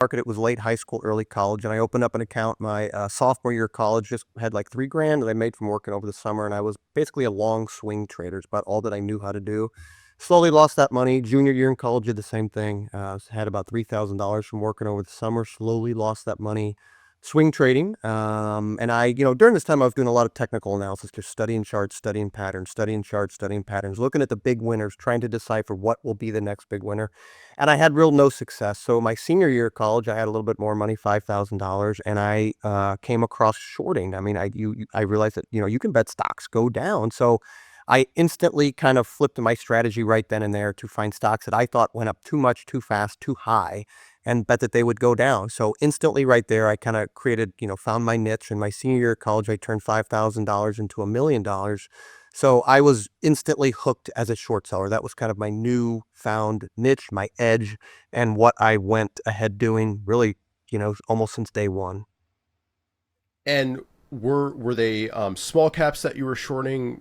market. It was late high school, early college, and I opened up an account my sophomore year of college. Just had like $3,000 that I made from working over the summer, and I was basically a long swing trader. It's about all that I knew how to do. Slowly lost that money. Junior year in college, did the same thing. Had about $3,000 from working over the summer. Slowly lost that money swing trading. And during this time, I was doing a lot of technical analysis, just studying charts, studying patterns, studying charts, studying patterns, looking at the big winners, trying to decipher what will be the next big winner. And I had no success. So my senior year of college, I had a little bit more money, $5,000, and I came across shorting. I mean, I realized that, you can bet stocks go down. So I instantly kind of flipped my strategy right then and there to find stocks that I thought went up too much, too fast, too high, and bet that they would go down. So instantly right there, I kind of created, found my niche. In my senior year of college, I turned $5,000 into $1 million. So I was instantly hooked as a short seller. That was kind of my new found niche, my edge, and what I went ahead doing really, almost since day one. And were they small caps that you were shorting,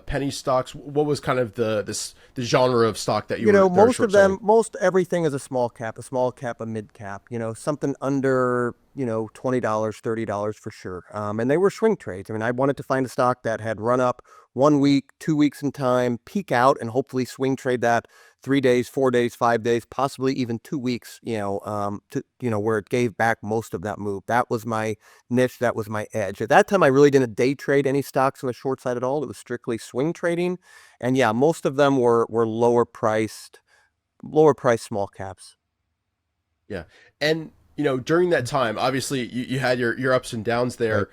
penny stocks? What was kind of the genre of stock that you were Most of short them, selling? most everything is a small cap, a mid cap, something under, $20, $30 for sure. And they were swing trades. I mean, I wanted to find a stock that had run up 1 week, 2 weeks in time, peak out, and hopefully swing trade that 3 days, 4 days, 5 days, possibly even 2 weeks, where it gave back most of that move. That was my niche. That was my edge. At that time, I really didn't day trade any stocks on the short side at all. It was strictly swing trading. And yeah, most of them were lower priced small caps. Yeah. And during that time, obviously you had your ups and downs Right.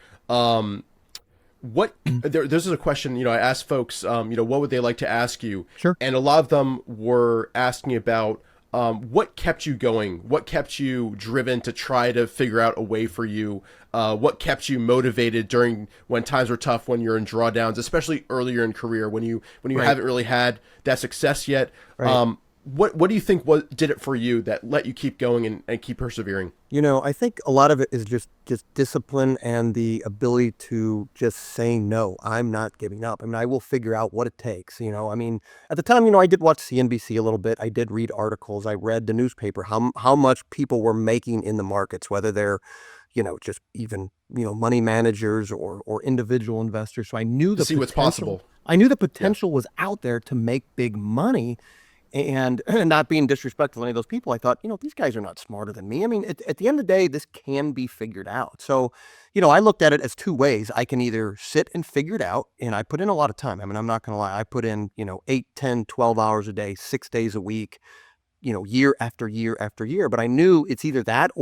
there. This is a question, I asked folks, what would they like to ask you? Sure. And a lot of them were asking about what kept you going, what kept you driven to try to figure out a way for you, what kept you motivated during when times were tough, when you're in drawdowns, especially earlier in career when you Right. haven't really had that success yet. Right. What do you think did it for you that let you keep going and keep persevering? I think a lot of it is just discipline and the ability to just say no. I'm not giving up. I mean, I will figure out what it takes. I mean, at the time, I did watch CNBC a little bit. I did read articles. I read the newspaper. How much people were making in the markets, whether they're, just even money managers or individual investors. So I knew To the see what's potential. possible. I knew the Yeah. potential was out there to make big money. And not being disrespectful to any of those people, I thought, these guys are not smarter than me. I mean, at the end of the day, this can be figured out. So, I looked at it as two ways. I can either sit and figure it out, and I put in a lot of time. I mean, I'm not going to lie. I put in, 8, 10, 12 hours a day, 6 days a week, year after year after year. But I knew it's either that